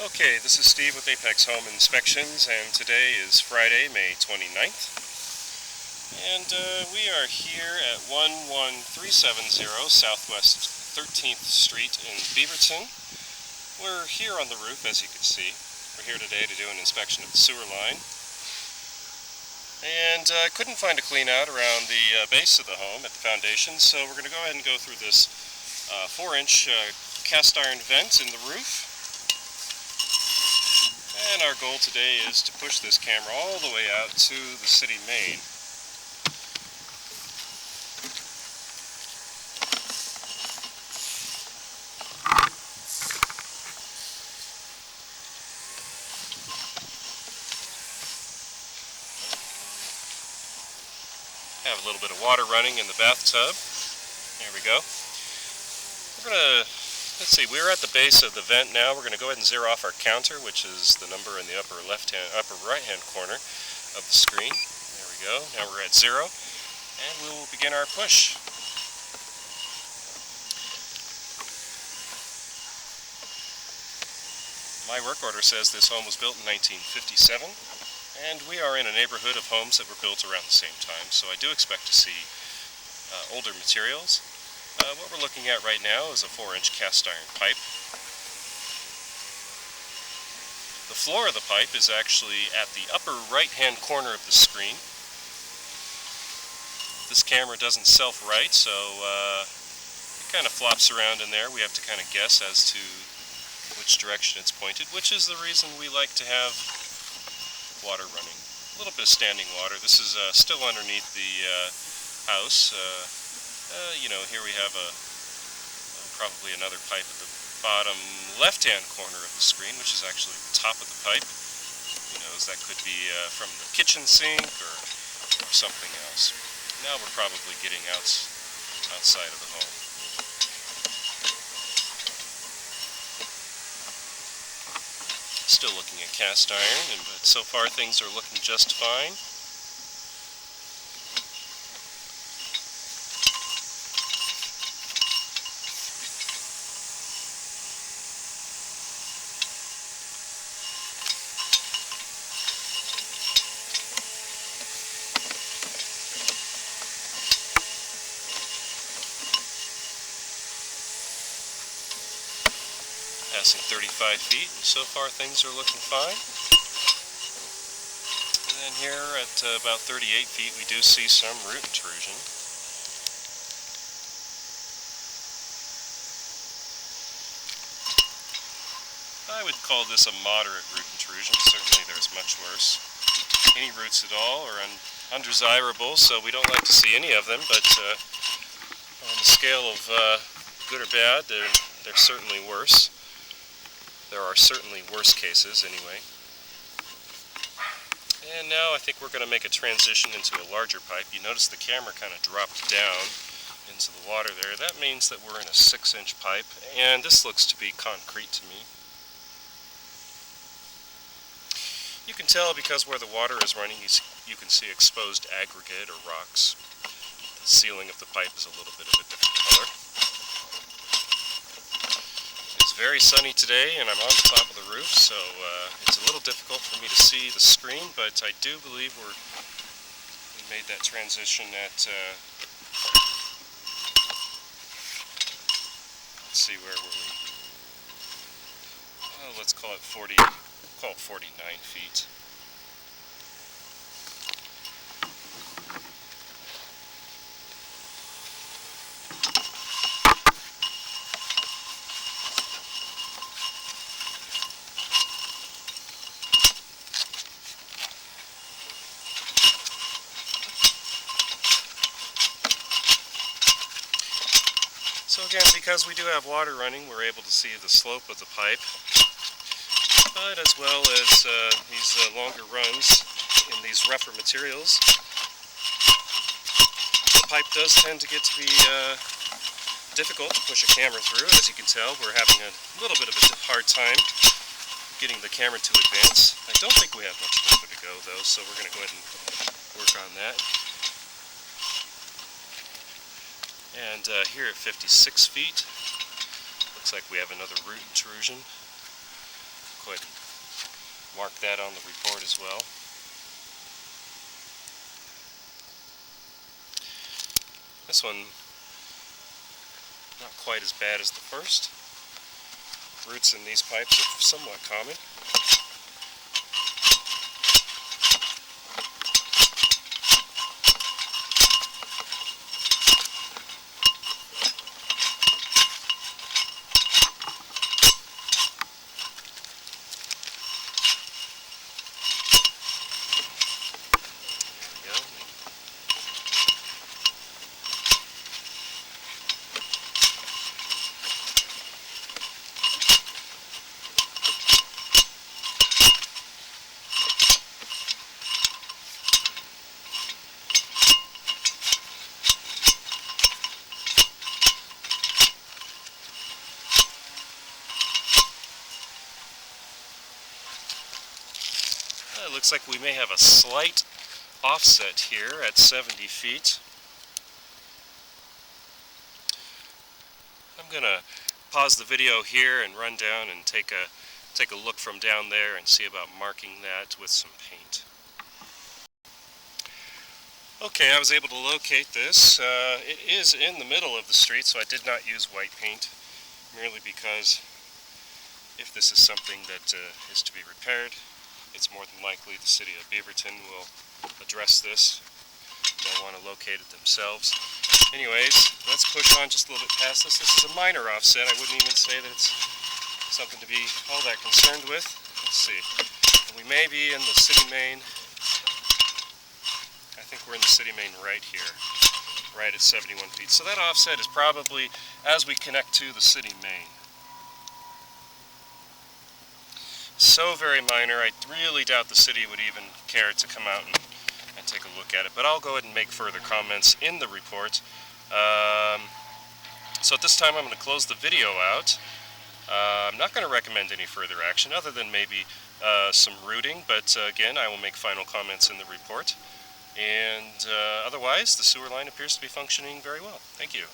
Okay, this is Steve with Apex Home Inspections, and today is Friday, May 29th. And we are here at 11370 Southwest 13th Street in Beaverton. We're here on the roof, as you can see. We're here today to do an inspection of the sewer line. And I couldn't find a clean out around the base of the home at the foundation, so we're going to go ahead and go through this 4-inch cast iron vent in the roof. And our goal today is to push this camera all the way out to the city main. Have a little bit of water running in the bathtub. There we go. We're at the base of the vent now. We're going to go ahead and zero off our counter, which is the number in the upper right-hand corner of the screen. There we go. Now we're at 0, and we will begin our push. My work order says this home was built in 1957, and we are in a neighborhood of homes that were built around the same time, so I do expect to see older materials. What we're looking at right now is a 4-inch cast iron pipe. The floor of the pipe is actually at the upper right-hand corner of the screen. This camera doesn't self-right, so it kind of flops around in there. We have to kind of guess as to which direction it's pointed, which is the reason we like to have water running. A little bit of standing water. This is still underneath the house. Here we have probably another pipe at the bottom left-hand corner of the screen, which is actually the top of the pipe. Who knows, that could be from the kitchen sink or something else. Now we're probably getting outside of the home. Still looking at cast iron, but so far things are looking just fine. Passing 35 feet, and so far things are looking fine. And then here at about 38 feet we do see some root intrusion. I would call this a moderate root intrusion. Certainly there's much worse. Any roots at all are undesirable, so we don't like to see any of them, but on the scale of good or bad, they're certainly worse. There are certainly worse cases, anyway. And now I think we're going to make a transition into a larger pipe. You notice the camera kind of dropped down into the water there. That means that we're in a 6-inch pipe, and this looks to be concrete to me. You can tell because where the water is running, you can see exposed aggregate or rocks. The ceiling of the pipe is a little bit of a different color. It's very sunny today, and I'm on the top of the roof, so it's a little difficult for me to see the screen, but I do believe we made that transition at, let's see, where were we? Oh, let's call it 49 feet. So again, because we do have water running, we're able to see the slope of the pipe, but as well as these longer runs in these rougher materials, the pipe does tend to get to be difficult to push a camera through. As you can tell, we're having a little bit of a hard time getting the camera to advance. I don't think we have much further to go though, so we're going to go ahead and work on that. And here at 56 feet, looks like we have another root intrusion. Of go ahead and mark that on the report as well. This one, not quite as bad as the first. Roots in these pipes are somewhat common. It looks like we may have a slight offset here at 70 feet. I'm going to pause the video here and run down and take a look from down there and see about marking that with some paint. Okay, I was able to locate this. It is in the middle of the street, so I did not use white paint, merely because if this is something that is to be repaired, it's more than likely the city of Beaverton will address this. They'll want to locate it themselves. Anyways, let's push on just a little bit past this. This is a minor offset. I wouldn't even say that it's something to be all that concerned with. Let's see. We may be in the city main. I think we're in the city main right here, right at 71 feet. So that offset is probably as we connect to the city main. So very minor, I really doubt the city would even care to come out and take a look at it. But I'll go ahead and make further comments in the report. So at this time I'm going to close the video out. I'm not going to recommend any further action other than maybe some rooting, but again I will make final comments in the report. And otherwise the sewer line appears to be functioning very well. Thank you.